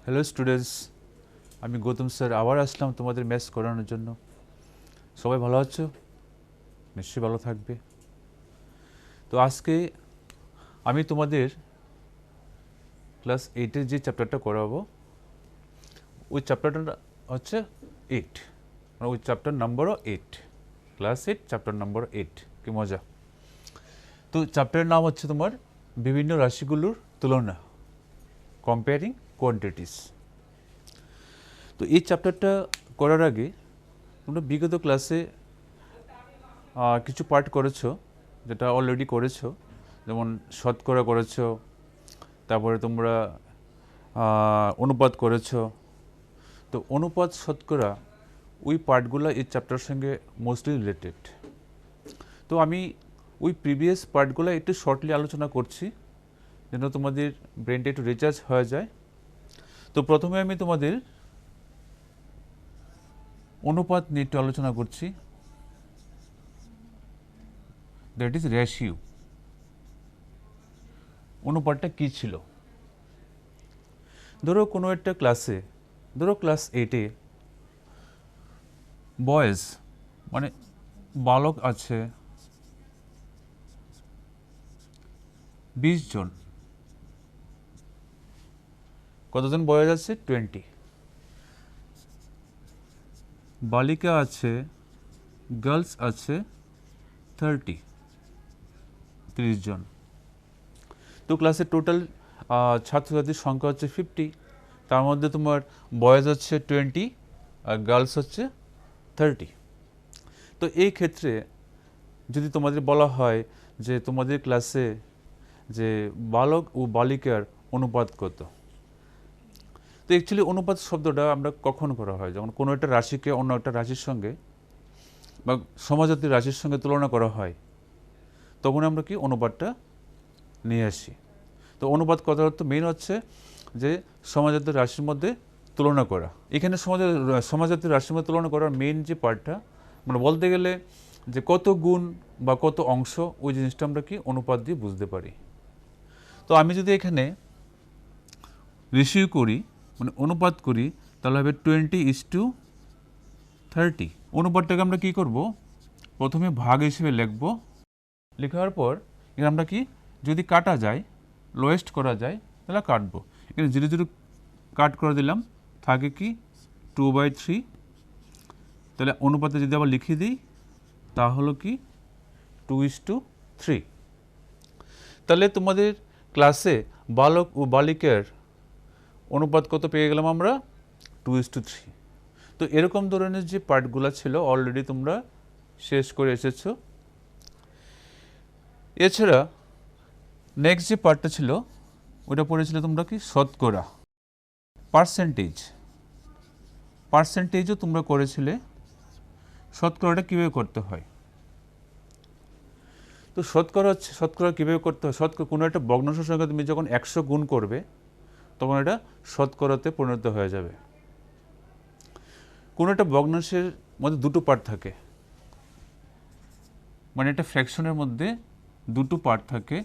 Hello students, আমি Gautam sir আবার আসলাম তোমাদের ম্যাথস করানোর জন্য। সবাই ভালো আছো? নিশ্চয়ই ভালো থাকবে। তো আজকে আমি তোমাদের ক্লাস 8-এর যে চ্যাপ্টারটা করাবো, ওই চ্যাপ্টারটা হচ্ছে 8, মানে ওই চ্যাপ্টার নম্বরও 8, ক্লাস 8 চ্যাপ্টার নম্বর 8। কি মজা! তো চ্যাপ্টারের নাম হচ্ছে তোমার বিভিন্ন রাশিগুলোর তুলনা, কম্পেয়ারিং কোয়ান্টিটিস। তো এই চ্যাপ্টারটা করার আগে তোমরা বিগত ক্লাসে কিছু পার্ট করেছো, যেটা অলরেডি করেছো, যেমন শতকরা করেছো, তারপরে তোমরা অনুপাত করেছো। তো অনুপাত শতকরা ওই পার্টগুলো এই চ্যাপ্টারের সঙ্গে মোস্টলি রিলেটেড। তো আমি ওই প্রিভিয়াস পার্টগুলো একটু শর্টলি আলোচনা করছি যেন তোমাদের ব্রেনটা একটু রিচার্জ হয়ে যায়। তো প্রথমে আমি তোমাদের অনুপাত নিয়ে একটু আলোচনা করছি, দ্যাট ইজ রেশিও। অনুপাতটা কী ছিল? ধরো কোনো একটা ক্লাসে, ধরো ক্লাস 8-এ বয়েজ মানে বালক আছে 20 জন। কতজন বয়েজ আছে? 20। বালিকা আছে, গার্লস আছে 30 জন। তো ক্লাসের টোটাল ছাত্রছাত্রীর সংখ্যা হচ্ছে 50। তার মধ্যে তোমার বয়েজ হচ্ছে 20 আর গার্লস হচ্ছে 30। তো এই ক্ষেত্রে যদি তোমাদের বলা হয় যে তোমাদের ক্লাসে যে বালক ও বালিকার অনুপাত কত, তো অ্যাকচুয়ালি অনুপাত শব্দটা আমরা কখন করা হয়? যখন কোনো একটা রাশিকে অন্য একটা রাশির সঙ্গে বা সমাজাতির রাশির সঙ্গে তুলনা করা হয়, তখন আমরা কি অনুপাতটা নিয়ে আসি। তো অনুপাত কথার অর্থ মেইন হচ্ছে যে সমাজাতির রাশির মধ্যে তুলনা করা। এখানে সমাজাতির রাশির মধ্যে তুলনা করার মেইন যে পার্টটা, মানে বলতে গেলে যে কত গুণ বা কত অংশ, ওই জিনিসটা আমরা কি অনুপাত দিয়ে বুঝতে পারি। তো আমি যদি এখানে রেশিও করি, মানে অনুপাত করি, তাহলে হবে 20:30। অনুপাতটাকে আমরা কি করব? প্রথমে ভাগ হিসেবে লিখব। লেখার পর এখানে আমরা কি, যদি কাটা যায়, লোয়েস্ট করা যায়, তাহলে কাটবো। এখানে 0 কাট করে দিলাম, থাকে কি 2/3। তাহলে অনুপাতে যদি আবার লিখে দিই, তা হলো কি 2:3। তাহলে তোমাদের ক্লাসে বালক ও বালিকার অনুপাত কত পেয়ে গেলাম আমরা? 2:3। তো এরকম ধরনের যে পার্টগুলো ছিল অলরেডি তোমরা শেষ করে এসেছো। এছাড়া নেক্সট যে পার্টটা ছিল ওটা পড়েছিলে তোমরা কি শতকরা, পার্সেন্টেজও তোমরা করেছিলে। শতকরাটা কীভাবে করতে হয়? তো শতকরা কীভাবে করতে হয়? কোনো একটা ভগ্নাংশের সঙ্গে তুমি যখন 100 গুণ করবে, তখন এটা শতকরাতে পরিণত হয়ে যাবে। কোনো একটা ভগ্নাংশের মধ্যে দুটো পার্ট থাকে, মানে একটা ফ্র্যাকশনের মধ্যে দুটো পার্ট থাকে।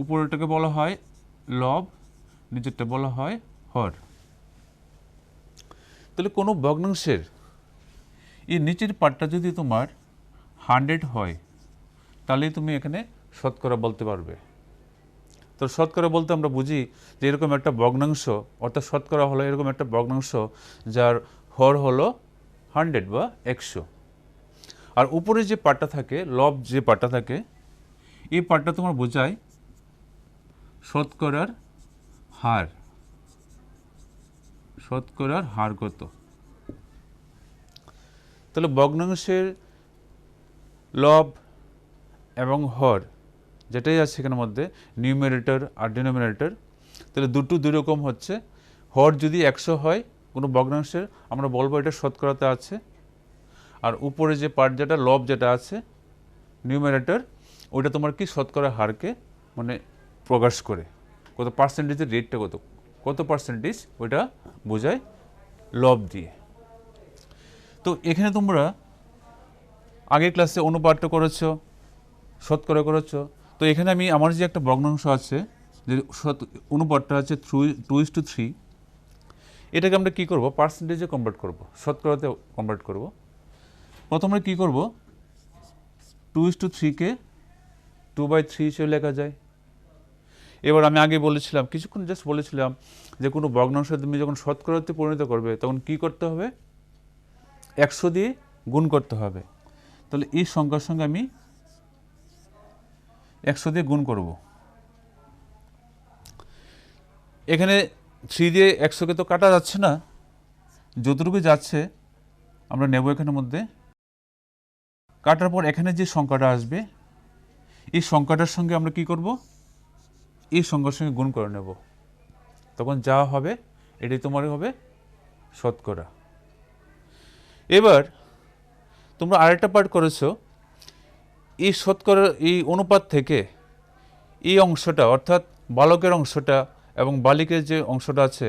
উপরেরটাকে বলা হয় লব, নিচেরটা বলা হয় হর। তাহলে কোনো ভগ্নাংশের এই নিচের পার্টটা যদি তোমার 100 হয়, তাহলেই তুমি এখানে শতকরা বলতে পারবে। তো শতকরা বলতে আমরা বুঝি যে এরকম একটা ভগ্নাংশ, অর্থাৎ শতকরা হলো এরকম একটা ভগ্নাংশ যার হর হলো 100 বা 100। আর উপরে যে পার্টটা থাকে, লব যে পার্টটা থাকে, এই পার্টটা তোমার বোঝায় শতকরার হার। শতকরার হার কত? তাহলে ভগ্নাংশের লব এবং হর যেটাই আছে এখানের মধ্যে, নিউমারেটর আর ডিনোমিনেটর, তাহলে দুই রকম হচ্ছে। হর যদি 100 হয় কোনো ভগ্নাংশের, আমরা বলবো এটা শতকরাতে আছে। আর উপরে যে পার্ট যেটা লব যেটা আছে নিউমারেটর, ওইটা তোমার কি শতকরা হারকে মানে প্রকাশ করে, কত পার্সেন্টেজের রেটটা কত পার্সেন্টেজ, ওইটা বোঝায় লব দিয়ে। তো এখানে তোমরা আগের ক্লাসে অনুপাতটা করেছো, শতকরা করেছো। তো এখানে আমি আমার যে একটা ভগ্নাংশ আছে, যে অনুপাতটা আছে 2:3, এটাকে আমরা কী করব, পার্সেন্টেজে কনভার্ট করব, শতকরাতে কনভার্ট করব। প্রথমে কী করব, 2:3-কে 2/3 হিসেবে লেখা যায়। এবার আমি আগে বলেছিলাম, কিছুক্ষণ জাস্ট বলেছিলাম যে কোনো ভগ্নাংশ তুমি যখন শতকরাতে পরিণত করবে তখন কি করতে হবে, 100 দিয়ে গুণ করতে হবে। তাহলে এই সংখ্যার সঙ্গে আমি 100 দিয়ে গুণ করব। এখানে 3 দিয়ে 100-কে তো কাটা যাচ্ছে না, যতটুকু যাচ্ছে আমরা নেব এখানের মধ্যে। কাটার পর এখানে যে সংখ্যাটা আসবে এই সংখ্যাটার সঙ্গে আমরা কি করব, এই সংখ্যার সঙ্গে গুণ করে নেব, তখন যা হবে এটাই তোমার হবে শতকরা। এবার তোমরা আরেকটা পার্ট করেছো, এই শতকরা এই অনুপাত থেকে এই অংশটা অর্থাৎ বালকের অংশটা এবং বালিকের যে অংশটা আছে,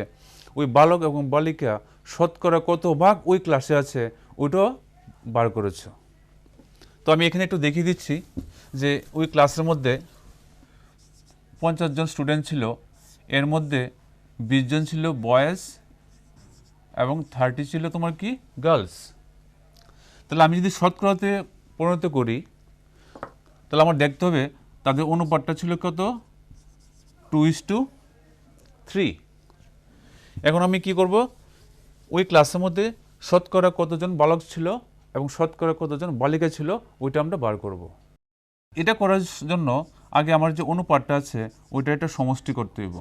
ওই বালক এবং বালিকা শতকরা কত ভাগ ওই ক্লাসে আছে ওইটাও বার করেছো। তো আমি এখানে একটু দেখিয়ে দিচ্ছি যে ওই ক্লাসের মধ্যে 50 জন স্টুডেন্ট ছিল, এর মধ্যে 20 জন ছিল বয়েজ এবং 30 ছিল তোমার কি গার্লস। তাহলে আমি যদি শতকরাতে পরিণত করি তাহলে আমার দেখতে হবে তাদের অনুপাতটা ছিল কত, 2:3। এখন আমি কি করব, ওই ক্লাসের মধ্যে শতকরা কতজন বালক ছিল এবং শতকরা কতজন বালিকা ছিল ওইটা আমরা বার করব। এটা করার জন্য আগে আমার যে অনুপাতটা আছে ওইটা একটা সমষ্টি করতে হইব।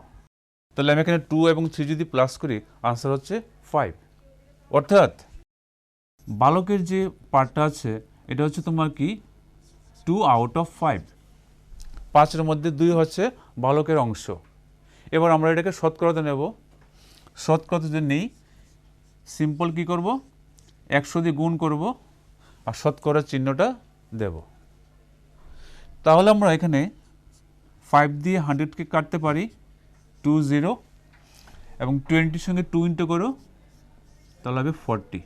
তাহলে আমি এখানে 2 এবং 3 যদি প্লাস করি আনসার হচ্ছে 5। অর্থাৎ বালকের যে পার্টটা আছে এটা হচ্ছে তোমার কি 2/5। 5-এর মধ্যে 2 হচ্ছে বালকের অংশ। এবার আমরা এটাকে শতকরাতে নেব। শতকরাতে যদি নেই, সিম্পল কি করব, 100 দিয়ে গুণ করব আর শতকরার চিহ্নটা দেব। তাহলে আমরা এখানে 5 দিয়ে 100-কে কাটতে পারি, 20 এবং 20-র সঙ্গে 2 ইন্টু করো তাহলে হবে 40।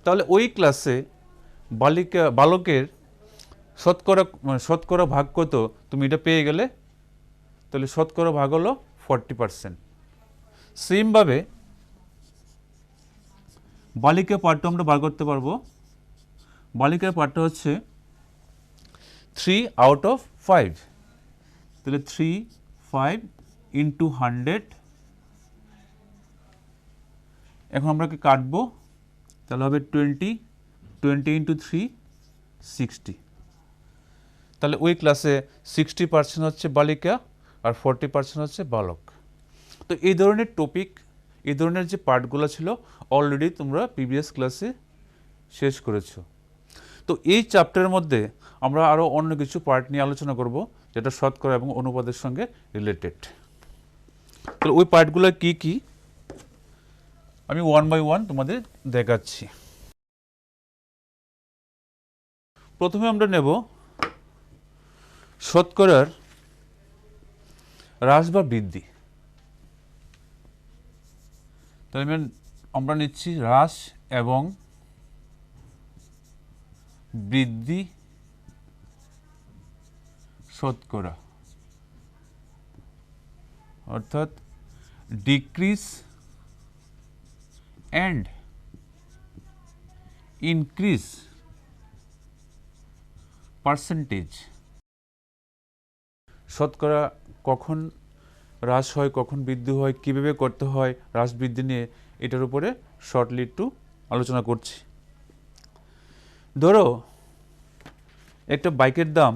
তাহলে ওই ক্লাসে বালকের শতকরা ভাগ কত তুমি এটা পেয়ে গেলে, তাহলে শতকরা ভাগ হলো 40%। সেমভাবে বালিকার পার্টটা আমরা বার করতে পারবো। বালিকার পার্টটা হচ্ছে 3/5, তাহলে 3/5 ইন্টু 100। এখন আমরা কি কাটবো, তাহলে হবে 20 ইন্টু 3 60। তাহলে ওই ক্লাসে 60% হচ্ছে বালিকা আর 40% হচ্ছে বালক। তো এই ধরনের টপিক, এই ধরনের যে পার্টগুলো ছিল অলরেডি তোমরা প্রিভিয়াস ক্লাসে শেষ করেছো। তো এই চ্যাপ্টারের মধ্যে আমরা আরও অন্য কিছু পার্ট নিয়ে আলোচনা করব যেটা শতকরা এবং অনুপাতের সঙ্গে রিলেটেড। তাহলে ওই পার্টগুলো কি কি আমি 1 বাই 1 তোমাদের দেখাচ্ছি। প্রথমে আমরা নেব শতকরার হ্রাস বা বৃদ্ধি। তাহলে আমরা নিচ্ছি হ্রাস এবং বৃদ্ধি শতকরা, অর্থাৎ ডিক্রিজ অ্যান্ড ইনক্রিজ পার্সেন্টেজ। শতকরা কখন হ্রাস হয় কখন বৃদ্ধি হয়, কীভাবে করতে হয় হ্রাস বৃদ্ধি নিয়ে, এটার উপরে শর্টলি একটু আলোচনা করছি। ধরো একটা বাইকের দাম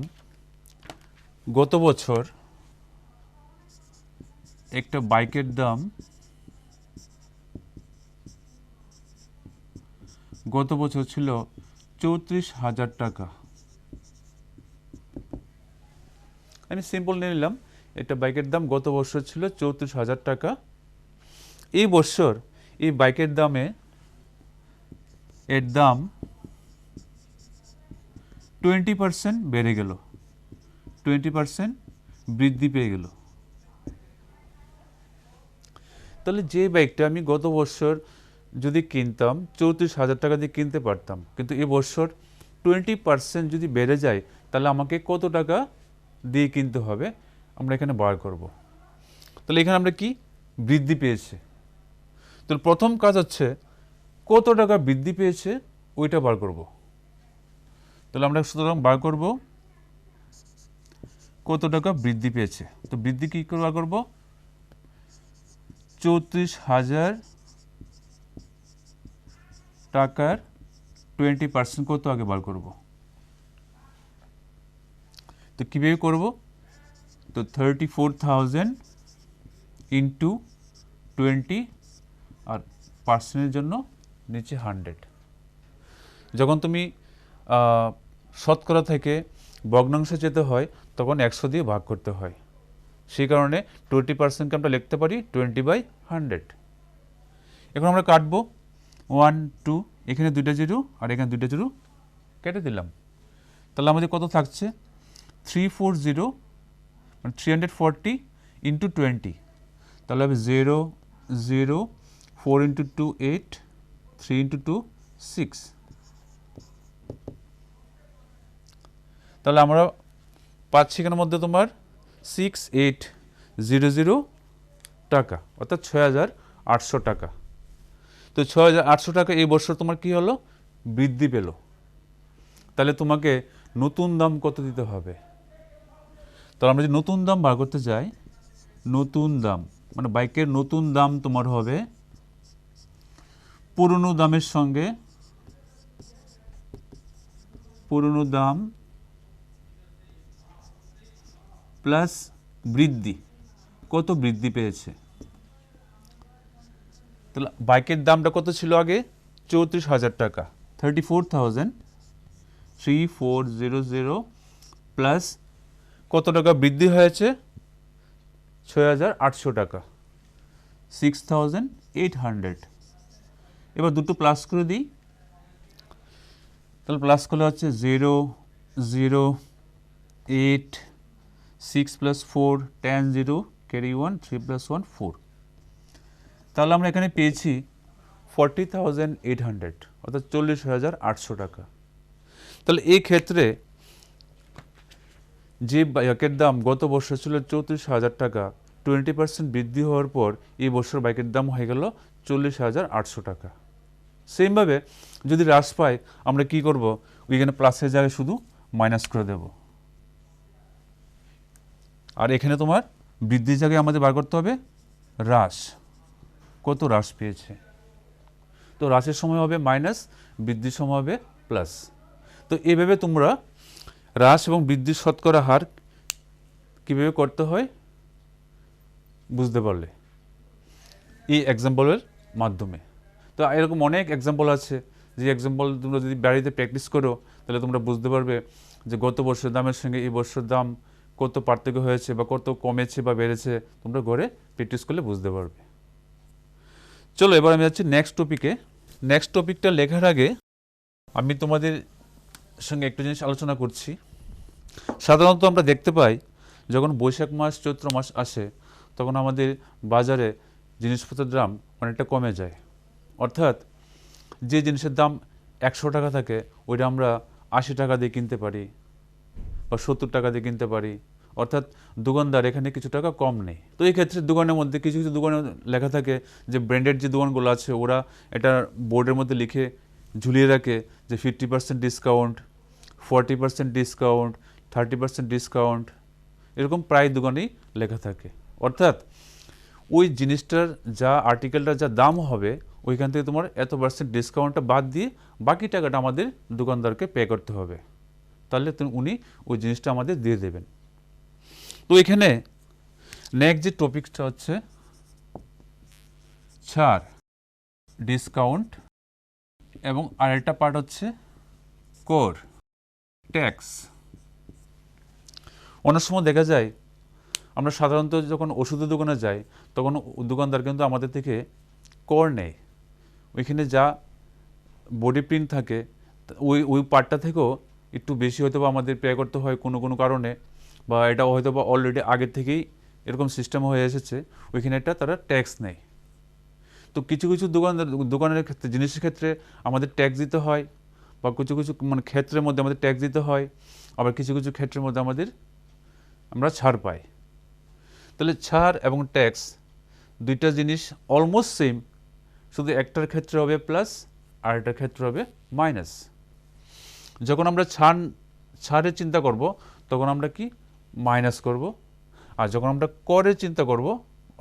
গত বছর, একটা বাইকের দাম গত বছর ছিল 34,000 টাকা। আমি সিম্পল নিয়ে নিলাম, একটা বাইকের দাম গত বছর ছিল 34,000 টাকা। এই বছর এই বাইকের দামে এর দাম 20% বেড়ে গেল, 20% বৃদ্ধি পেয়ে গেল। তাহলে যে বাইকটা আমি গত বছর যদি কিনতাম 34,000 টাকা দিয়ে কিনতে পারতাম, কিন্তু এবছর 20% যদি বেড়ে যায় তাহলে আমাকে কত টাকা দিয়ে কিনতে হবে, আমরা এখানে বার করব। তাহলে এখানে আমরা কি বৃদ্ধি পেয়েছে, তাহলে প্রথম কাজ হচ্ছে কত টাকা বৃদ্ধি পেয়েছে ওইটা বার করব। তাহলে আমরা সুতরাং বার করব কত টাকা বৃদ্ধি পেয়েছে। তো বৃদ্ধি কী করে বার করব, 34,000 টাকার 20% কত আগে বার করব। তো কীভাবে করব, তো 34,000 ইন্টু 20 আর পার্সেন্টের জন্য নিচে 100। যখন তুমি শতকরা থেকে ভগ্নাংশে যেতে হয় তখন 100 দিয়ে ভাগ করতে হয়, সেই কারণে 20%কে আমরা লিখতে পারি 20/100। এখন আমরা কাটবো 1 2, এখানে 2টা জিরো আর এখানে 2টা জিরো কেটে দিলাম। তাহলে আমাদের কত থাকছে, 340 মানে 340 ইন্টু 20, তাহলে হবে 0 0 4 ইন্টু 2 8, 3 ইন্টু 2 6। তাহলে আমরা পাচ্ছি এখানের মধ্যে তোমার 6800 টাকা, অর্থাৎ 6,800 টাকা। তো 6,800 টাকা এই বছর তোমার কি হলো, বৃদ্ধি পেল। তাহলে তোমাকে নতুন দাম কত দিতে হবে। তাহলে আমরা যে নতুন দাম বার করতে যাই, নতুন দাম মানে বাইকের নতুন দাম তোমার হবে পুরনো দামের সঙ্গে পুরনো দাম প্লাস বৃদ্ধি, কত বৃদ্ধি পেয়েছে। তাহলে বাইকের দামটা কত ছিল আগে, 34,000 টাকা, 34,3400 প্লাস কত টাকা বৃদ্ধি হয়েছে, 6,800 টাকা, 6,800। এবার দুটো প্লাস করে দিই, তাহলে প্লাস করলে হচ্ছে 0 0 8 6 + 4 10 0 ক্যারি 1 3 + 1 4। তাহলে আমরা এখানে পেয়েছি 40,800 অর্থাৎ 40,800 টাকা। তাহলে এই ক্ষেত্রে যে বাইকের দাম গত বছর ছিল 34,000 টাকা, 20% বৃদ্ধি হওয়ার পর এই বছর বাইকের দাম হয়ে গেল 40,800 টাকা। সেমভাবে যদি হ্রাস পায় আমরা কি করব, ওইখানে প্লাসের জায়গায় শুধু মাইনাস করে দেব, আর এখানে তোমার বৃদ্ধির জায়গায় আমাদের বার করতে হবে হ্রাস, কত হ্রাস পেয়েছে। তো হ্রাসের সময় হবে মাইনাস, বৃদ্ধির সময় হবে প্লাস। তো এভাবে তোমরা হ্রাস এবং বৃদ্ধির শতকরা হার কীভাবে করতে হয় বুঝতে পারলে এই এক্সাম্পলের মাধ্যমে। তো এরকম অনেক এক্সাম্পল আছে, যে এক্সাম্পল তোমরা যদি বাড়িতে প্র্যাকটিস করো তাহলে তোমরা বুঝতে পারবে যে গত বছর দামের সঙ্গে এই বছর দাম কত পার্থক্য হয়েছে বা কত কমেছে বা বেড়েছে, তোমরা ঘরে প্র্যাকটিস করলে বুঝতে পারবে। চলো এবার আমি যাচ্ছি নেক্সট টপিকে। নেক্সট টপিকটা লেখার আগে আমি তোমাদের সঙ্গে একটা জিনিস আলোচনা করছি। সাধারণত আমরা দেখতে পাই যখন বৈশাখ মাস চৈত্র মাস আসে তখন আমাদের বাজারে জিনিসপত্রের দাম অনেকটা কমে যায়, অর্থাৎ যে জিনিসের দাম 100 টাকা থাকে ওইটা আমরা 80 টাকা দিয়ে কিনতে পারি বা 70 টাকা দিয়ে কিনতে পারি, অর্থাৎ দোকানদার এখানে কিছু টাকা কম নেই। তো এই ক্ষেত্রে দোকানের মধ্যে কিছু কিছু দোকানে লেখা থাকে যে ব্র্যান্ডেড যে দোকানগুলো আছে ওরা এটা বোর্ডের মধ্যে লিখে ঝুলিয়ে রাখে যে 50% ডিসকাউন্ট, 40% ডিসকাউন্ট, 30% ডিসকাউন্ট, এরকম প্রায় দোকানেই লেখা থাকে। অর্থাৎ ওই জিনিসটার যা আর্টিকেলটার যা দাম হবে ওইখান থেকে তোমার এত % ডিসকাউন্টটা বাদ দিয়ে বাকি টাকাটা আমাদের দোকানদারকে পে করতে হবে, তাহলে উনি ওই জিনিসটা আমাদের দিয়ে দেবেন। তো এখানে নেক্সট যে টপিকটা হচ্ছে ছাড়, ডিসকাউন্ট এবং আরেকটা পার্ট হচ্ছে কর, ট্যাক্স। অনেক সময় দেখা যায় আমরা সাধারণত যখন ওষুধের দোকানে যাই তখন দোকানদার কিন্তু আমাদের থেকে কর নেয়, ওইখানে যা বডি প্রিন্ট থাকে ওই ওই পার্টটা থেকেও একটু বেশি হয়তো বা আমাদের পে করতে হয় কোনো কোনো কারণে, বা এটা হয়তো বা অলরেডি আগের থেকেই এরকম সিস্টেম হয়ে এসেছে, ওইখানে একটা তারা ট্যাক্স নেয়। তো কিছু কিছু দোকানের ক্ষেত্রে জিনিসের ক্ষেত্রে আমাদের ট্যাক্স দিতে হয়, বা কিছু কিছু মানে ক্ষেত্রের মধ্যে আমাদের ট্যাক্স দিতে হয়, আবার কিছু কিছু ক্ষেত্রের মধ্যে আমাদের আমরা ছাড় পাই। তাহলে ছাড় এবং ট্যাক্স দুইটা জিনিস অলমোস্ট সেম, শুধু একটার ক্ষেত্রে হবে প্লাস আর একটার ক্ষেত্রে হবে মাইনাস। যখন আমরা ছাড়ের চিন্তা করব তখন আমরা কি মাইনাস করব, আর যখন আমরা করের চিন্তা করব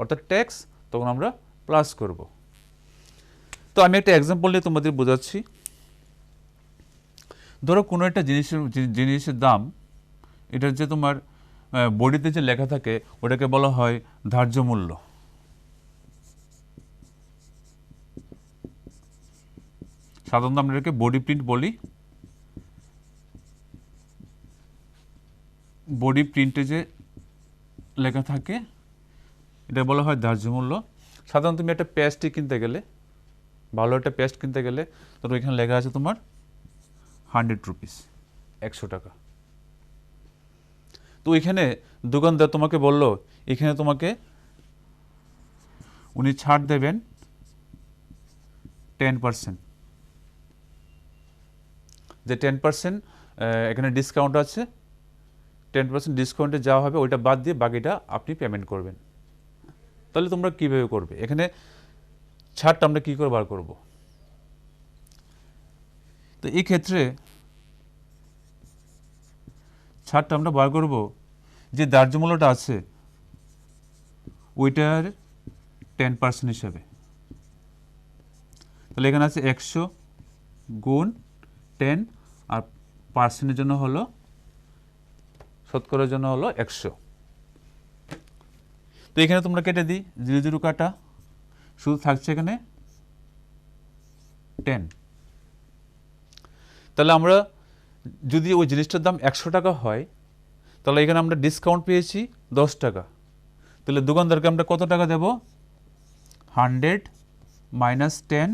অর্থাৎ ট্যাক্স তখন আমরা প্লাস করব। তো আমি একটা এক্সাম্পল নিয়ে তোমাদের বোঝাচ্ছি। ধরো কোনো একটা জিনিসের দাম, এটা যে তোমার বডিতে যে লেখা থাকে ওটাকে বলা হয় ধার্য মূল্য। সাধারণত আমরা এটাকে বডি প্রিন্ট বলি। বডি প্রিন্টে যে লেখা থাকে এটা বলা হয় ধার্য মূল্য। সাধারণত তুমি একটা পেস্টটি কিনতে গেলে, ভালো একটা পেস্ট কিনতে গেলে তো এখানে লেখা আছে তোমার 100 রুপিস, 100 টাকা। তো এখানে দোকানদার তোমাকে বলল এখানে তোমাকে উনি ছাড় দেবেন 10%, যে 10% এখানে ডিসকাউন্ট আছে, 10% ডিসকাউন্টে যাওয়া হবে, ওইটা বাদ দিয়ে বাকিটা আপনি পেমেন্ট করবেন। তাহলে তোমরা কীভাবে করবে? এখানে ছাড়টা আমরা কী করে বার করব? তো এই ক্ষেত্রে ছাড়টা আমরা বার করব যে ধার্য মূল্যটা আছে ওইটার 10% হিসাবে। তাহলে এখানে আছে 100 গুণ 10 আর পার্সেন্টের জন্য হলো, শতকরার জন্য হলো 100। তো এখানে তোমরা কেটে দিই, 0 0 কাটা, শুধু থাকছে এখানে 10। তাহলে আমরা যদি ওই জিনিসটার দাম 100 টাকা হয় তাহলে এখানে আমরা ডিসকাউন্ট পেয়েছি 10 টাকা। তাহলে দোকানদারকে আমরা কত টাকা দেব? 100 মাইনাস 10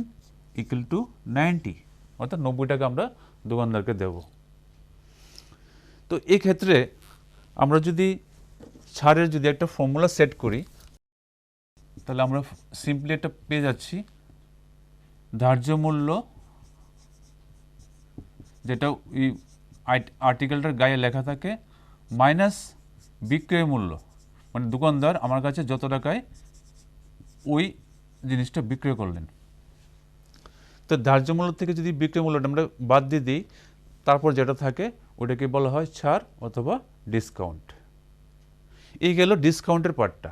ইকুয়াল টু 90, অর্থাৎ 90 টাকা আমরা দোকানদারকে দেব। তো এই ক্ষেত্রে আমরা যদি ছাড়ের যদি একটা ফর্মুলা সেট করি তাহলে আমরা সিম্পলি একটা পেয়ে যাচ্ছি ধার্য মূল্য, যেটা ওই আর্টিকেলটার গায়ে লেখা থাকে, মাইনাস বিক্রয় মূল্য, মানে দোকানদার আমার কাছে যত টাকায় ওই জিনিসটা বিক্রয় করলেন। তো ধার্য মূল্য থেকে যদি বিক্রয় মূল্যটা আমরা বাদ দিয়ে দিই তারপর যেটা থাকে ওটাকে বলা হয় ছাড় অথবা ডিসকাউন্ট। এই গেল ডিসকাউন্টের পার্টটা।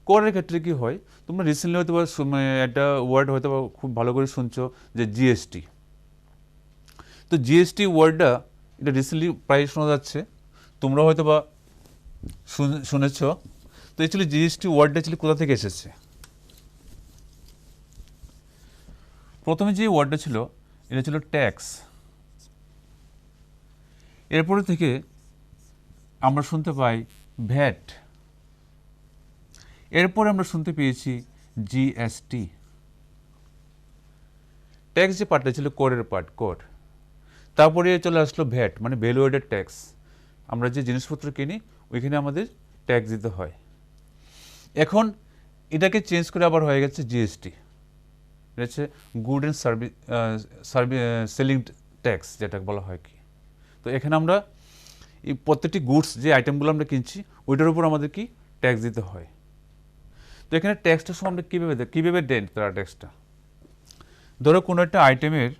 করের ক্ষেত্রে কি হয়, তোমরা রিসেন্টলি হয়তো একটা ওয়ার্ড হয়তো খুব ভালো করে শুনছো যে জিএসটি। তো জিএসটি ওয়ার্ডটা এটা রিসেন্টলি প্রায় শোনা যাচ্ছে, তোমরা হয়তো বা শুনেছ। তো অ্যাকচুয়ালি জিএসটি ওয়ার্ডটা অ্যাকচুয়ালি কোথা থেকে এসেছে? প্রথমে যে ওয়ার্ডটা ছিল এটা ছিল ট্যাক্স, এরপরে থেকে আমরা শুনতে পাই ভ্যাট, এরপরে আমরা শুনতে পেয়েছি জিএসটি। ট্যাক্স যে পার্টটা ছিল করের পার্ট, কর, তারপরে চলে আসলো ভ্যাট মানে ভ্যালু অ্যাডেড ট্যাক্স। আমরা যে জিনিসপত্র কিনি ওইখানে আমাদের ট্যাক্স দিতে হয়। এখন এটাকে চেঞ্জ করে আবার হয়ে গেছে জিএসটি, এটা হচ্ছে গুড অ্যান্ড সেলিং ট্যাক্স যেটা বলা হয় কি। তো এখানে আমরা এই প্রত্যেকটি গুডস যে আইটেমগুলো আমরা কিনছি ওইটার উপর আমাদের কি ট্যাক্স দিতে হয়। তো এখানে ট্যাক্সটার সময় আমরা কীভাবে দেন তারা ট্যাক্সটা? ধরো কোনো একটা আইটেমের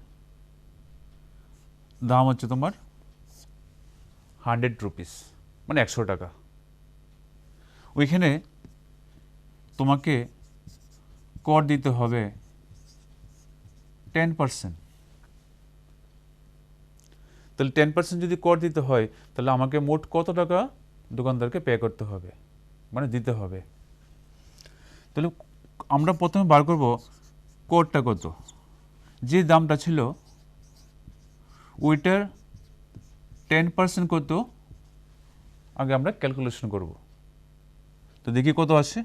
দাম হচ্ছে তোমার 100 রুপিস মানে 100 টাকা, ওইখানে তোমাকে কর দিতে হবে 10%। তাহলে 10% যদি কর দিতে হয় তাহলে আমাকে মোট কত টাকা দোকানদারকে পে করতে হবে, মানে দিতে হবে। তাহলে আমরা প্রথমে বার করব করটা কত, যে দামটা ছিল ওইটার 10% কত আগে আমরা ক্যালকুলেশন করব। তো দেখি কত আসে,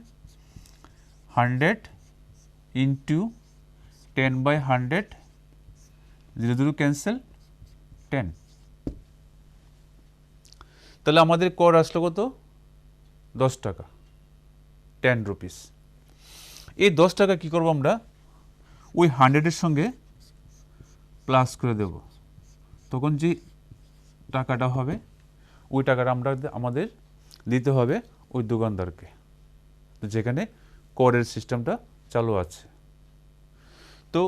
100 ইন্টু 10/100, 0 0 ক্যান্সেল, 10। তাহলে আমাদের কর আসলো কত? 10 টাকা, 10 রুপিস। এই 10 টাকা কী করবো আমরা? ওই 100-এর সঙ্গে প্লাস করে দেব, তখন যে টাকাটা হবে ওই টাকাটা আমাদের দিতে হবে ওই দোকানদারকে, যেখানে করের সিস্টেমটা চালু আছে। তো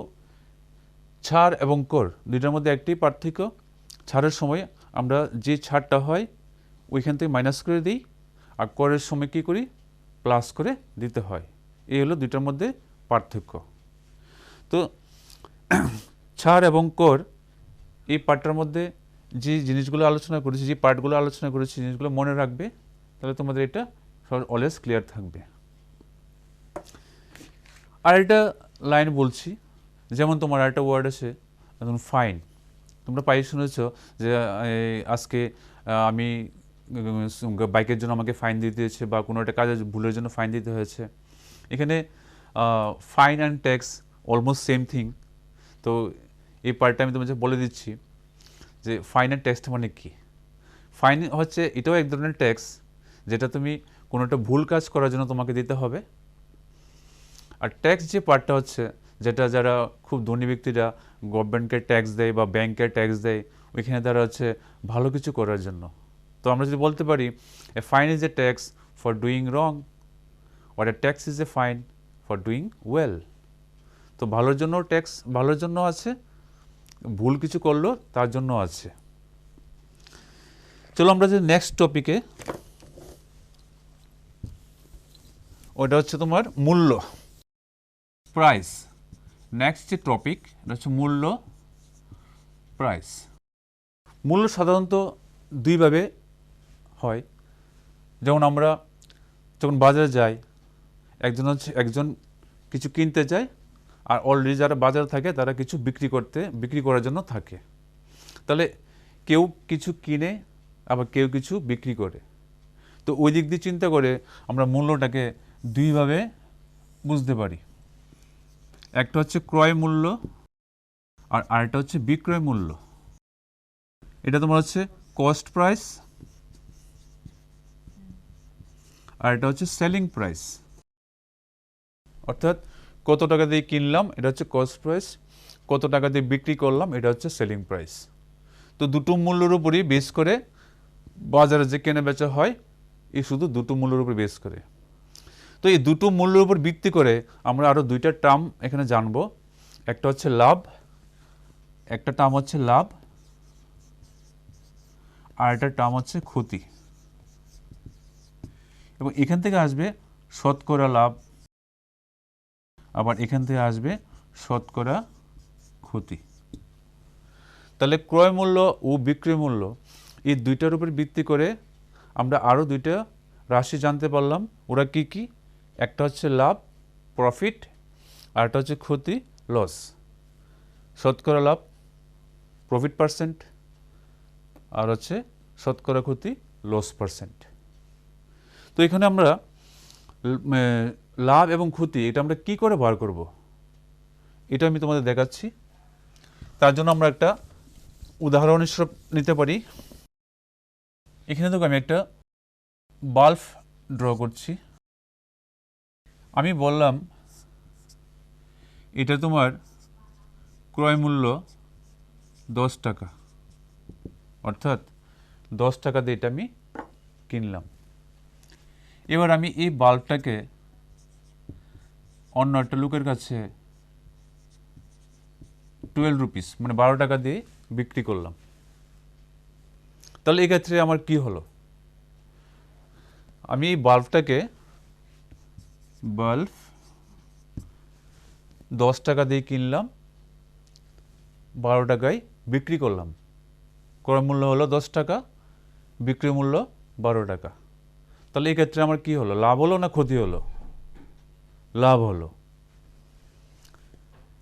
ছাড় এবং কর দুইটার মধ্যে একটাই পার্থক্য, ছাড়ের সময় আমরা যে ছাড়টা হয় ওইখান থেকে মাইনাস করে দিই, আর করের সময় কী করি, প্লাস করে দিতে হয়। এই হলো দুইটার মধ্যে পার্থক্য। তো ছাড় এবং কর এই পার্টটার মধ্যে যে জিনিসগুলো আলোচনা করেছি, যে পার্টগুলো আলোচনা করেছি, জিনিসগুলো মনে রাখবে, তাহলে তোমাদের এটা অলওয়েজ ক্লিয়ার থাকবে। আর একটা লাইন বলছি, যেমন তোমার একটা ওয়ার্ড আছে যেমন ফাইন। তোমরা পাই শুনেছ যে আজকে আমি বাইকের জন্য আমাকে ফাইন দিতে হয়েছে, বা কোনো একটা কাজের ভুলের জন্য ফাইন দিতে হয়েছে। এখানে fine and tax almost same thing. তো এই পার্টটা আমি তোমাদের বলে দিচ্ছি যে ফাইন অ্যান্ড ট্যাক্সটা মানে কি। ফাইন হচ্ছে এটাও এক ধরনের ট্যাক্স, যেটা তুমি কোনো একটা ভুল কাজ করার জন্য তোমাকে দিতে হবে। আর ট্যাক্স যে পার্টটা হচ্ছে, যেটা যারা খুব ধনী ব্যক্তিরা গভর্নমেন্টকে ট্যাক্স দেয় বা ব্যাংকের ট্যাক্স দেয়, ওইখানে তারা হচ্ছে ভালো কিছু করার জন্য। তো আমরা যদি বলতে পারি এ fine is a tax for doing wrong, or a tax is a fine for doing well. তো ভালোর জন্য ট্যাক্স ভালোর জন্য আছে, ভুল কিছু করলো তার জন্য আছে। চলো আমরা যে নেক্সট টপিকে, ওটা হচ্ছে তোমার মূল্য, প্রাইস। নেক্সট যে টপিক এটা হচ্ছে মূল্য, প্রাইস। মূল্য সাধারণত দুইভাবে হয়। যেমন আমরা যখন বাজারে যাই, একজন কিছু কিনতে যায়, আর অলরেডি যারা বাজারে থাকে তারা কিছু বিক্রি করার জন্য থাকে। তাহলে কেউ কিছু কিনে আবার কেউ কিছু বিক্রি করে। তো ওই দিক দিয়ে চিন্তা করে আমরা মূল্যটাকে দুইভাবে বুঝতে পারি। একটা হচ্ছে ক্রয় মূল্য, আর আরেকটা হচ্ছে বিক্রয় মূল্য। এটা তোমার হচ্ছে কস্ট প্রাইস, আর এটা হচ্ছে সেলিং প্রাইস। অর্থাৎ কত টাকা দিয়ে কিনলাম এটা হচ্ছে কস্ট প্রাইস, কত টাকা দিয়ে বিক্রি করলাম এটা হচ্ছে সেলিং প্রাইস। তো দুটো মূল্যের উপরই বেস করে বাজারে যে কেনা বেচা হয়, এই শুধু দুটো মূল্যের উপর বেস করে। তো এই দুটো মূল্যের উপর ভিত্তি করে আমরা আরও দুইটা টার্ম এখানে জানবো। একটা হচ্ছে লাভ, একটা টার্ম হচ্ছে লাভ, আর একটা টার্ম হচ্ছে ক্ষতি। এবং এখান থেকে আসবে শতকরা লাভ, আবার এখান থেকে আসবে শতকরা ক্ষতি। তাহলে ক্রয় মূল্য ও বিক্রয় মূল্য এই দুইটার উপর ভিত্তি করে আমরা আরও দুইটা রাশি জানতে পারলাম। ওরা কি কি? একটা হচ্ছে লাভ, প্রফিট, আর একটা হচ্ছে ক্ষতি, লস। শতকরা লাভ প্রফিট পার্সেন্ট, আর হচ্ছে শতকরা ক্ষতি লস পার্সেন্ট। তো এখানে আমরা লাভ এবং ক্ষতি এটা আমরা কি করে বার করব, এটা আমি তোমাদের দেখাচ্ছি। তার জন্য আমরা একটা উদাহরণ হিসেবে নিতে পারি। এখানে দেখো আমি একটা বাল্ব ড্র করছি। আমি বললাম এটা তোমার ক্রয় মূল্য 10 টাকা, অর্থাৎ 10 টাকা দিয়ে এটা আমি কিনলাম। এবার আমি এই বাল্বটাকে অন্য একটা লোকের কাছে 12 রুপিস মানে 12 টাকা দিয়ে বিক্রি করলাম। তাহলে এক্ষেত্রে আমার কি হলো? আমি এই বাল্বটাকে 10 টাকা দিয়ে কিনলাম, 12 টাকায় বিক্রি করলাম। ক্রয় মূল্য হলো 10 টাকা, বিক্রি মূল্য 12 টাকা। তাহলে এই ক্ষেত্রে আমার কি হলো? লাভ হলো না ক্ষতি হলো? লাভ হলো।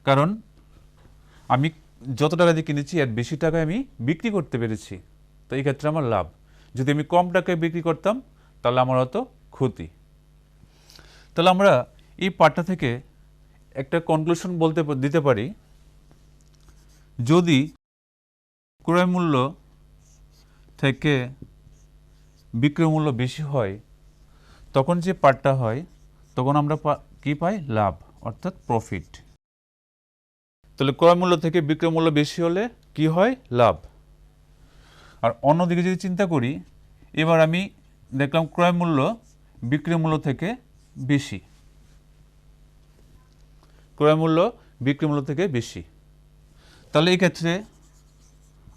কারণ আমি যত টাকা দিয়ে কিনেছি এর বেশি টাকায় আমি বিক্রি করতে পেরেছি, তো এই ক্ষেত্রে আমার লাভ। যদি আমি কম টাকায় বিক্রি করতাম তাহলে আমার হতো ক্ষতি। তাহলে আমরা এই পার্টটা থেকে একটা কনক্লুশন দিতে পারি, যদি ক্রয় মূল্য থেকে বিক্রয় মূল্য বেশি হয় তখন যে পার্টটা হয় তখন আমরা কি পাই? লাভ, অর্থাৎ প্রফিট। তাহলে ক্রয় মূল্য থেকে বিক্রয় মূল্য বেশি হলে কি হয়? লাভ। আর অন্যদিকে যদি চিন্তা করি, এবার আমি দেখলাম ক্রয় মূল্য বিক্রয় মূল্য থেকে বেশি, ক্রয় মূল্য বিক্রয় মূল্য থেকে বেশি, তাহলে এই ক্ষেত্রে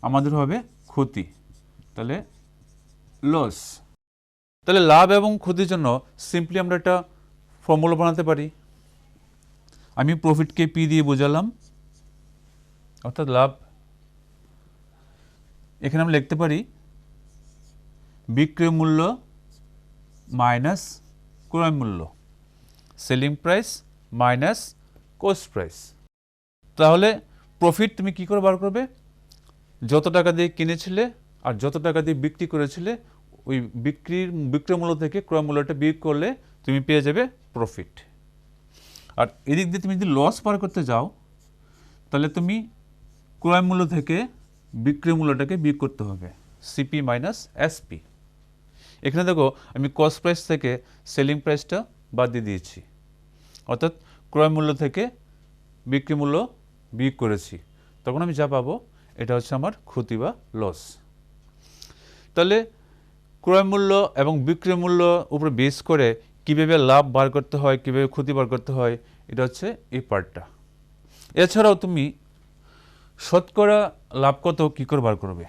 আমাদের হবে ক্ষতি, তাহলে লস। তাহলে লাভ এবং ক্ষতির জন্য সিম্পলি আমরা একটা ফর্মুলা বানাতে পারি। আমি প্রফিটকে পি দিয়ে বোঝালাম, অর্থাৎ লাভ। এখানে আমরা লিখতে পারি বিক্রয় মূল্য মাইনাস ক্রয় মূল্য, selling price minus cost price. তাহলে প্রফিট তুমি কি করে বার করবে? যত টাকা দিয়ে কিনেছিলে আর যত টাকা দিয়ে বিক্রি করেছিলে ওই বিক্রয় মূল্য থেকে ক্রয় মূল্যটা বিয়োগ করলে তুমি পেয়ে যাবে প্রফিট। আর এদিক দিয়ে তুমি যদি লস বার করতে যাও তাহলে তুমি ক্রয় মূল্য থেকে বিক্রয় মূল্যটাকে বিয়োগ করতে হবে, সিপি মাইনাস এসপি। এখানে দেখো আমি কস্ট প্রাইস থেকে সেলিং প্রাইসটা বাদ দিয়ে দিয়েছি, অর্থাৎ ক্রয় মূল্য থেকে বিক্রয় মূল্য বিয়োগ করেছি, তখন আমি যা পাবো এটা হচ্ছে আমার ক্ষতি বা লস। তাহলে ক্রয় মূল্য এবং বিক্রয় মূল্য উপরে বেস করে কীভাবে লাভ বার করতে হয়, কীভাবে ক্ষতি বার করতে হয়, এটা হচ্ছে এই পার্টটা। এছাড়াও তুমি শতকরা লাভ কত কী করে বার করবে?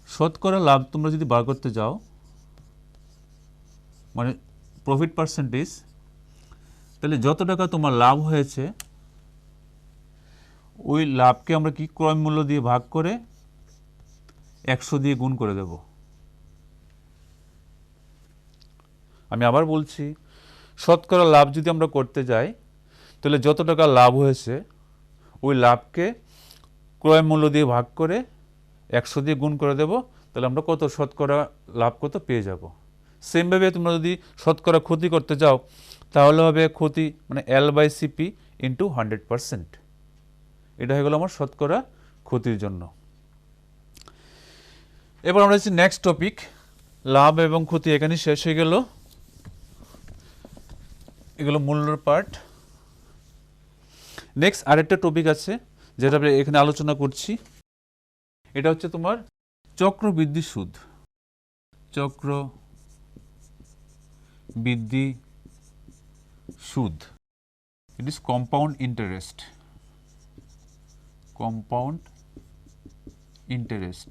শতকরা লাভ তোমরা যদি বার করতে যাও, মানে প্রফিট পার্সেন্টেজ, তাহলে যত টাকা তোমার লাভ হয়েছে ওই লাভকে আমরা কি ক্রয় মূল্য দিয়ে ভাগ করে 100 দিয়ে গুণ করে দেব। আমি আবার বলছি, শতকরা লাভ যদি আমরা করতে যাই তাহলে যত টাকা লাভ হয়েছে ওই লাভকে ক্রয় মূল্য দিয়ে ভাগ করে 100 দিয়ে গুণ করে দেব, তাহলে আমরা কত শতকরা লাভ কত পেয়ে যাব। সেমভাবে তোমরা যদি শতকরা ক্ষতি করতে যাও তাহলে হবে ক্ষতি মানে L/CP ইন্টু 100%। এটা হয়ে গেল আমার শতকরা ক্ষতির জন্য। এবার আমরা হচ্ছে নেক্সট টপিক, লাভ এবং ক্ষতি এখানে শেষ হয়ে গেল। এগুলো মূল্যর পার্ট। নেক্সট আরেকটা টপিক আছে যেটা আমরা এখানে আলোচনা করছি, এটা হচ্ছে তোমার চক্রবৃদ্ধি সুদ। চক্রবৃদ্ধি সুদ, it is compound interest. Compound interest,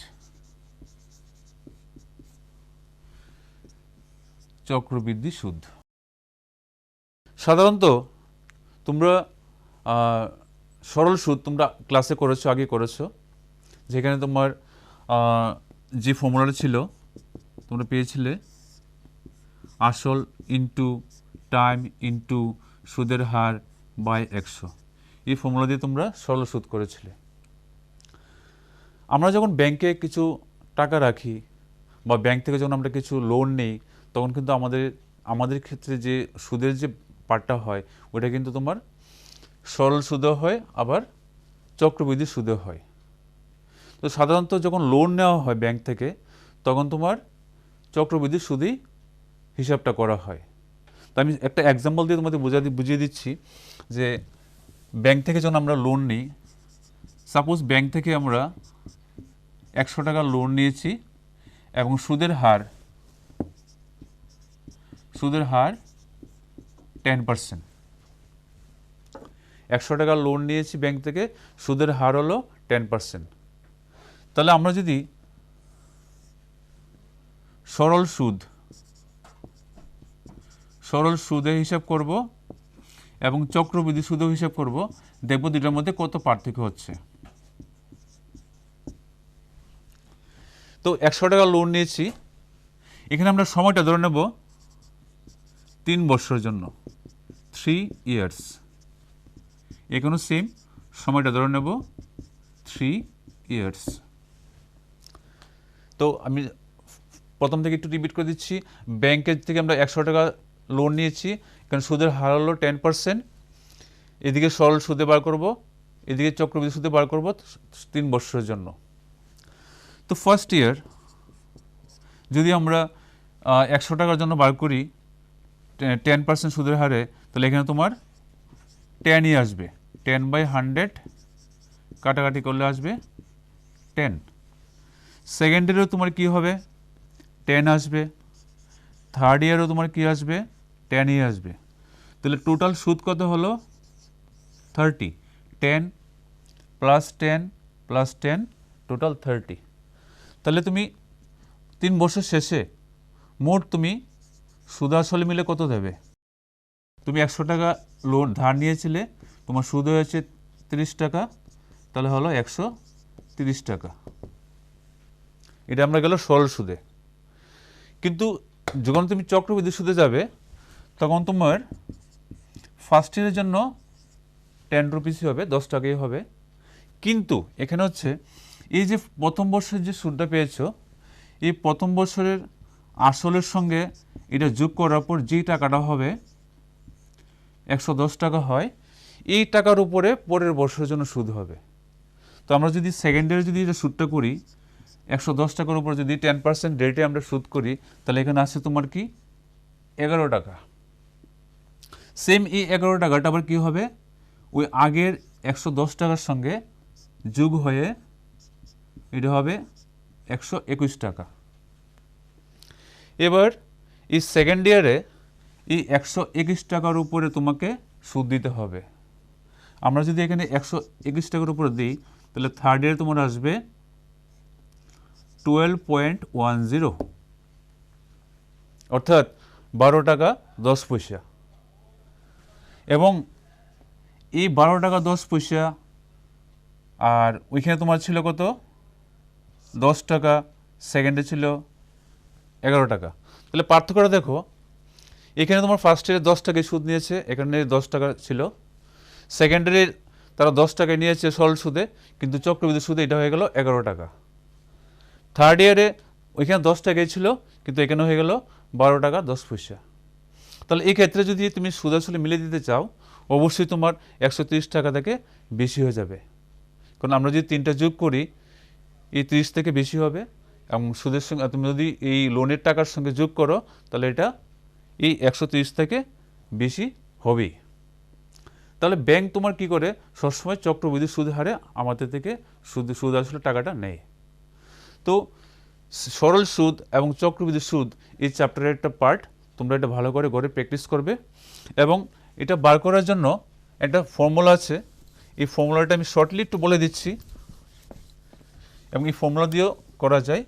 চক্রবৃদ্ধি সুদ। সাধারণত তোমরা সরল সুদ তোমরা ক্লাসে করেছো, আগে করেছো, যেখানে তোমার যে ফর্মুলাটা ছিল তোমরা পেয়েছিলে আসল ইন্টু টাইম ইন্টু সুদের হার বাই 100। এই ফর্মুলা দিয়ে তোমরা সরল সুদ করেছিলে। আমরা যখন ব্যাংকে কিছু টাকা রাখি বা ব্যাংক থেকে যখন আমরা কিছু লোন নেই তখন কিন্তু আমাদের ক্ষেত্রে যে সুদের যে পার্টটা হয় ওটা কিন্তু তোমার সরল সুদও হয় আবার চক্রবৃদ্ধি সুদও হয়। তো সাধারণত যখন লোন নেওয়া হয় ব্যাংক থেকে তখন তোমার চক্রবৃদ্ধি সুদেই হিসাবটা করা হয়। তো আমি একটা এক্সাম্পল দিয়ে তোমাদের বুঝিয়ে দিচ্ছি যে ব্যাংক থেকে যখন আমরা লোন নিই, সাপোজ ব্যাংক থেকে আমরা 100 টাকা লোন নিয়েছি এবং সুদের হার 10%। 100 টাকা লোন নিয়েছি ব্যাংক থেকে, সুদের হার হলো 10%। তাহলে আমরা যদি সরল সুদের হিসাব করব এবং চক্রবৃদ্ধি সুদের হিসাব করব, দেখব দুটার মধ্যে কত পার্থক্য হচ্ছে। তো 100 টাকা লোন নিয়েছি, এখানে আমরা সময়টা ধরে নেব 3 বছরের জন্য, 3 ইয়ার্স। এখানেও সেম সময়টা ধরে নেব 3 ইয়ার্স। তো আমি প্রথম থেকে একটু রিপিট করে দিচ্ছি, ব্যাংকের থেকে আমরা 100 টাকা লোন নিয়েছি, কারণ সুদের হার হলো 10%। এদিকে সরল সুদে বার করব, এদিকে চক্রবৃদ্ধি সুদে বার করব 3 বছরের জন্য। তো ফার্স্ট ইয়ার যদি আমরা 100 টাকার জন্য বার করি 10% সুদের হারে, তাহলে এখানে তোমার 10ই আসবে, 10/100 কাটাকাটি করলে আসবে 10। সেকেন্ড ইয়ারেও তোমার কি হবে, 10 আসবে, থার্ড ইয়ারও তোমার কি আসবে 10ই আসবে। তাহলে টোটাল সুদ কত হলো 30, 10 প্লাস 10 প্লাস 10 টোটাল 30। তাহলে তুমি 3 বছর শেষে মোট তুমি সুদ আসলে মিলে কত দেবে? তুমি 100 টাকা লোন ধার নিয়েছিলে, তোমার সুদ হয়েছে 30 টাকা, তাহলে হলো 130 টাকা। এটা আমরা গেল সরল সুদে। কিন্তু যখন তুমি চক্রবৃদ্ধি সুদে যাবে তখন তোমার ফার্স্ট ইয়ারের জন্য 10 রুপিসই হবে, 10 টাকাই হবে। কিন্তু এখানে হচ্ছে এই যে প্রথম বছরের যে সুদটা পেয়েছো, এই প্রথম বছরের আসলের সঙ্গে এটা যোগ করার পর যেই টাকাটা হবে 110 টাকা হয়, এই টাকার উপরে পরের বছরের জন্য সুদ হবে। তো আমরা যদি সেকেন্ড ইয়ারে যদি এটা সুদটা করি 110 টাকার উপর যদি 10% রেটে আমরা সুদ করি, তাহলে এখানে আসছে তোমার কি 11 টাকা। সেম এই 11 টাকাটা আবার কী হবে, ওই আগের 110 টাকার সঙ্গে যোগ হয়ে এটা হবে 121 টাকা। এবার এই সেকেন্ড ইয়ারে এই 121 টাকার উপরে তোমাকে সুদ দিতে হবে। আমরা যদি এখানে 121 টাকার উপরে দিই তাহলে থার্ড ইয়ারে তোমার আসবে 12.10, অর্থাৎ 12 টাকা 10 পয়সা। এবং এই 12 টাকা 10 পয়সা আর ওইখানে তোমার ছিল কত 10 টাকা, সেকেন্ডে ছিল 11 টাকা। তাহলে পার্থক্যটা দেখো, এখানে তোমার ফার্স্ট ইয়ারে 10 টাকায় সুদ নিয়েছে, এখানে 10 টাকা ছিল। সেকেন্ডারে তারা 10 টাকায় নিয়েছে সরল সুদে, কিন্তু চক্রবৃদ্ধি সুদে এটা হয়ে গেল 11 টাকা। থার্ড ইয়ারে ওইখানে 10 টাকাই ছিল, কিন্তু এখানে হয়ে গেল 12 টাকা 10 পয়সা। তাহলে এই ক্ষেত্রে যদি তুমি সুদ আসলে মিলে দিতে চাও, অবশ্যই তোমার 130 টাকা থেকে বেশি হয়ে যাবে। কারণ আমরা যদি 3টা যোগ করি এই 30 থেকে বেশি হবে, এবং সুদের সঙ্গে তুমি যদি এই লোনের টাকার সঙ্গে যোগ করো তাহলে এটা এই 130 থেকে বেশি হবেই। তাহলে ব্যাংক তোমার কি করে সবসময় চক্রবৃদ্ধি সুদ হারে আমাদের থেকে সুদ আসলে টাকাটা নেয়। তো সরল সুদ এবং চক্রবৃদ্ধি সুদ এই চ্যাপ্টারের একটা পার্ট, তোমরা এটা ভালো করে ঘরে প্র্যাকটিস করবে। এবং এটা বার করার জন্য একটা ফর্মুলা আছে, এই ফর্মুলাটা আমি শর্টলি একটু বলে দিচ্ছি, এবং এই ফর্মুলা দিয়েও করা যায়।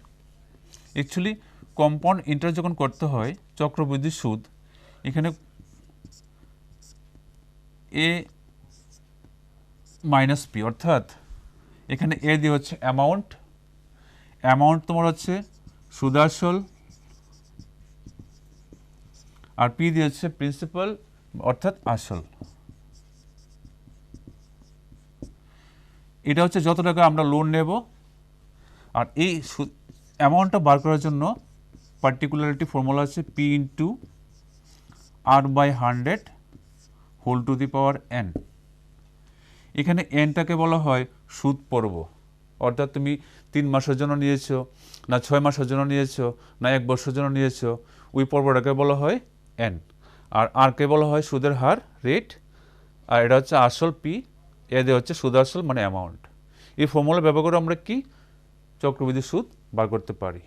অ্যাকচুয়ালি কম্পাউন্ড ইন্টারেস্ট যখন করতে হয় চক্রবৃদ্ধি সুদ, এখানে এ মাইনাস পি, অর্থাৎ এখানে এ দিয়ে হচ্ছে অ্যামাউন্ট তোমার হচ্ছে সুদ আসল, আর পি দিয়ে হচ্ছে প্রিন্সিপাল অর্থাৎ আসল। এটা হচ্ছে যত টাকা আমরা লোন নেব। আর এই অ্যামাউন্টটা বার করার জন্য পার্টিকুলারিটি ফর্মুলা আছে P into r/100 whole to the power n। এখানে এনটাকে বলা হয় সুদ পর্ব, অর্থাৎ তুমি 3 মাসের জন্য নিয়েছো, না 6 মাসের জন্য নিয়েছো, না 1 বছরের জন্য নিয়েছো, ওই পর্বটাকে বলা হয় এন। আর আরকে বলা হয় সুদের হার রেট, আর এটা হচ্ছে আসল পি, এদের হচ্ছে সুদ আসল মানে অ্যামাউন্ট। এই ফর্মুলা ব্যবহার করে আমরা কি চক্রবৃদ্ধি সুদ বার করতে পারি।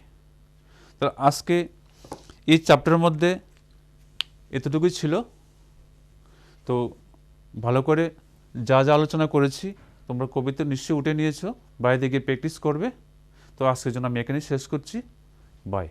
তো আজকে এই চ্যাপ্টারের মধ্যে এতটুকুই ছিল। তো ভালো করে যা যা আলোচনা করেছি তোমরা কবিতা নিশ্চয়ই উঠে নিয়েছো, বাইরে গিয়ে প্র্যাকটিস করবে। তো আজকের জন্য আমি এখানেই শেষ করছি। বাই।